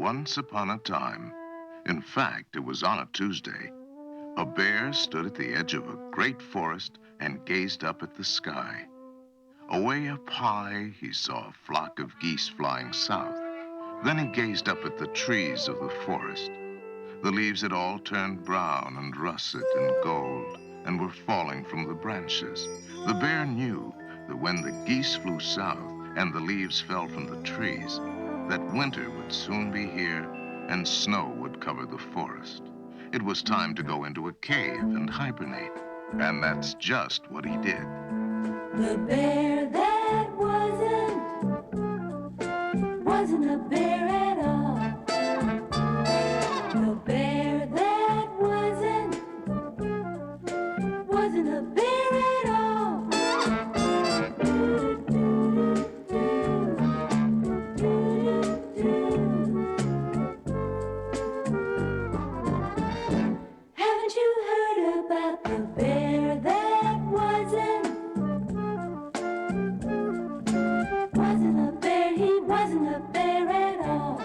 once upon a time, in fact, it was on a Tuesday, a bear stood at the edge of a great forest and gazed up at the sky. Away up high, he saw a flock of geese flying south. Then he gazed up at the trees of the forest. The leaves had all turned brown and russet and gold and were falling from the branches. The bear knew that when the geese flew south and the leaves fell from the trees, that winter would soon be here and snow would cover the forest. It was time to go into a cave and hibernate, and that's just what he did. The bear that wasn't a bear at all. The bear that wasn't a bear at all. Haven't you heard about the bear that wasn't a bear? He wasn't a bear at all.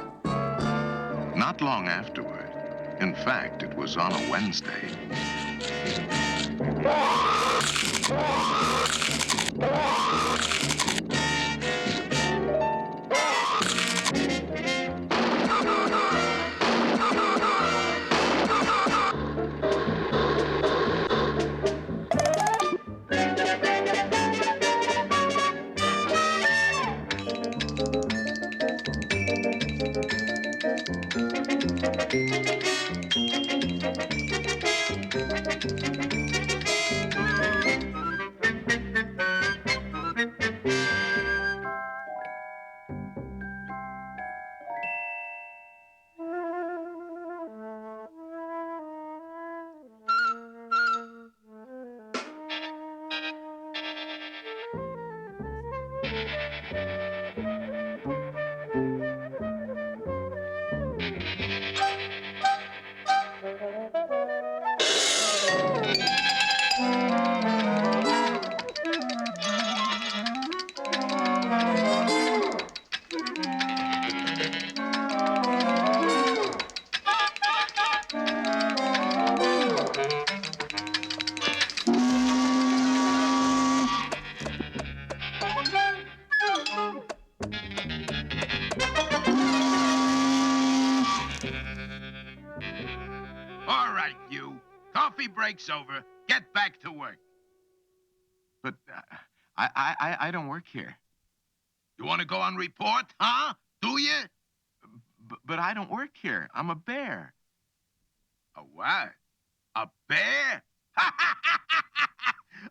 Not long afterward, in fact, it was on a Wednesday. All right, you. Coffee break's over. Get back to work. But I don't work here. You want to go on report, huh? Do you? But I don't work here. I'm a bear. A what? A bear?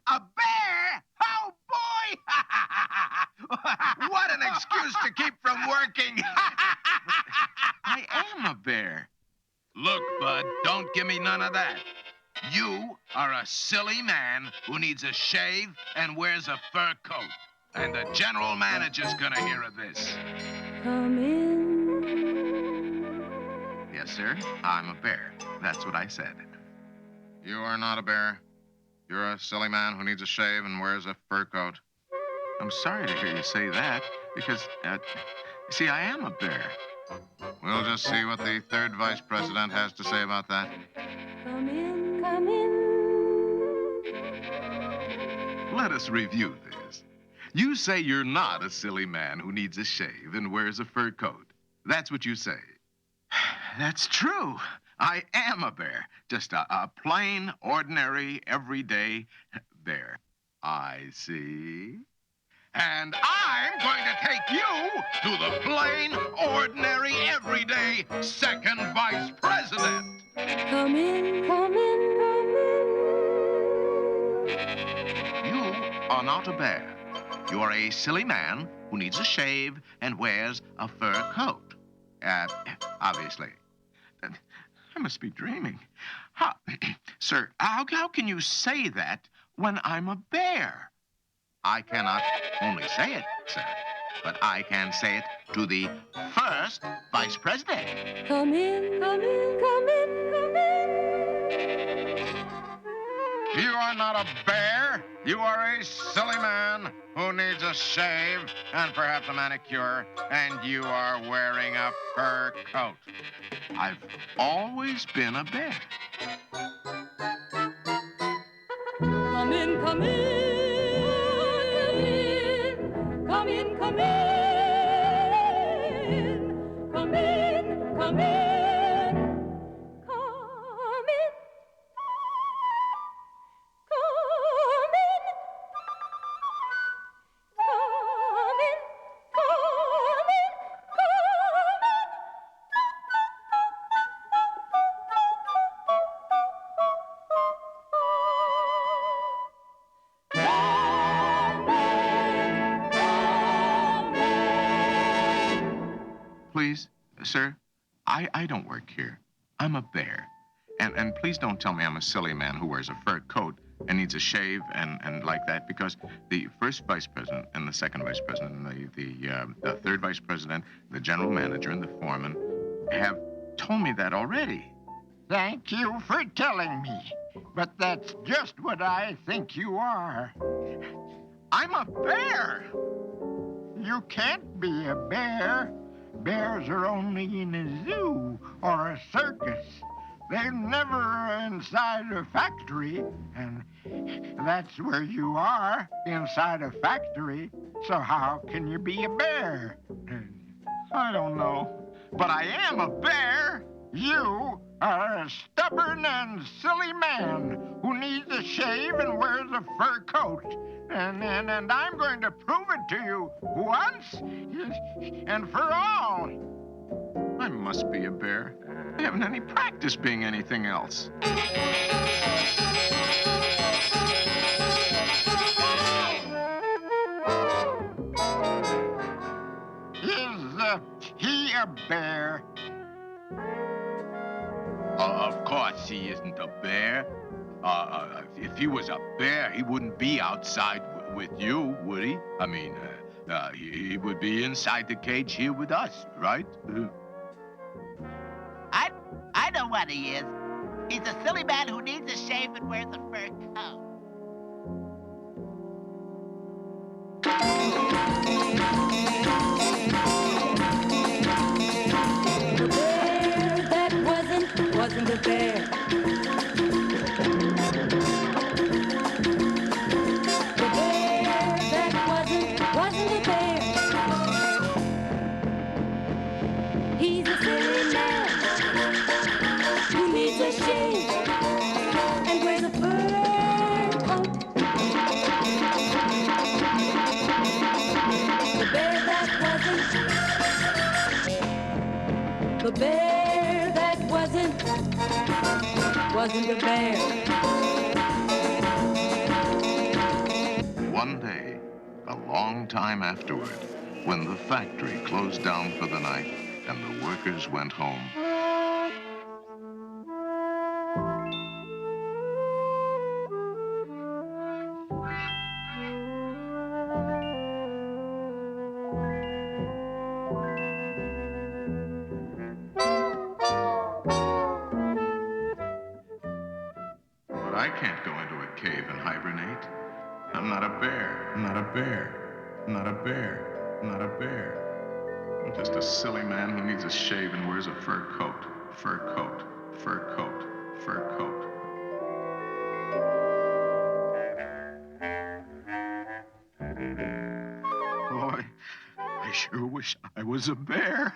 A bear? Oh, boy! What an excuse to keep from working. I am a bear. Look, bud, don't give me none of that. You are a silly man who needs a shave and wears a fur coat. And the general manager's gonna hear of this. Come in. Yes, sir. I'm a bear. That's what I said. You are not a bear. You're a silly man who needs a shave and wears a fur coat. I'm sorry to hear you say that, because, see, I am a bear. We'll just see what the third vice president has to say about that. Come in, come in. Let us review this. You say you're not a silly man who needs a shave and wears a fur coat. That's what you say. That's true. I am a bear. Just a plain, ordinary, everyday bear. I see. And I'm going to take you to the plain, ordinary, everyday second vice president. Come in, come in, come in. You are not a bear. You are a silly man who needs a shave and wears a fur coat. Obviously. I must be dreaming. Sir, how can you say that when I'm a bear? I cannot only say it, sir, but I can say it to the first vice president. Come in, come in, come in, come in. You are not a bear. You are a silly man who needs a shave and perhaps a manicure, and you are wearing a fur coat. I've always been a bear. Come in, come in, come in, come in, come in, come in, come in, come in, come in, come in, Please, sir, I don't work here. I'm a bear. And please don't tell me I'm a silly man who wears a fur coat and needs a shave and like that, because the first vice president and the second vice president, and the third vice president, the general manager, and the foreman have told me that already. Thank you for telling me. But that's just what I think you are. I'm a bear! You can't be a bear. Bears are only in a zoo or a circus. They're never inside a factory, and that's where you are, inside a factory. So how can you be a bear? I don't know, but I am a bear! You are a stubborn and silly man who needs a shave and wears a fur coat. And I'm going to prove it to you once and for all. I must be a bear. I haven't any practice being anything else. Is he a bear? Of course he isn't a bear. If he was a bear, he wouldn't be outside with you, would he? I mean, he would be inside the cage here with us, right? I know what he is. He's a silly man who needs a shave and wears a fur coat. The bear that wasn't a bear. The bear that wasn't a bear. He's a silly man who needs a shave and wears a fur coat. The bear that wasn't a bear. One day, a long time afterward, when the factory closed down for the night and the workers went home, but I can't go into a cave and hibernate. I'm not a bear. I'm not a bear. I'm not a bear. I'm not a bear. I'm just a silly man who needs a shave and wears a fur coat. Fur coat. Fur coat. Fur coat. Boy, I sure wish I was a bear.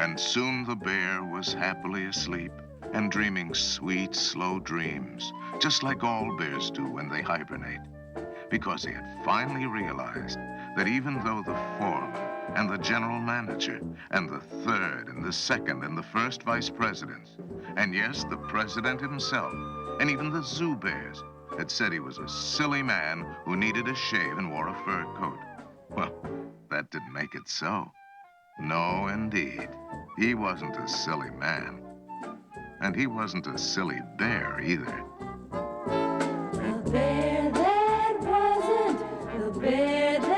And soon the bear was happily asleep and dreaming sweet, slow dreams, just like all bears do when they hibernate, because he had finally realized that even though the foreman and the general manager and the third and the second and the first vice presidents, and yes, the president himself, and even the zoo bears had said he was a silly man who needed a shave and wore a fur coat, well, that didn't make it so. No, indeed. He wasn't a silly man. And he wasn't a silly bear either. bear that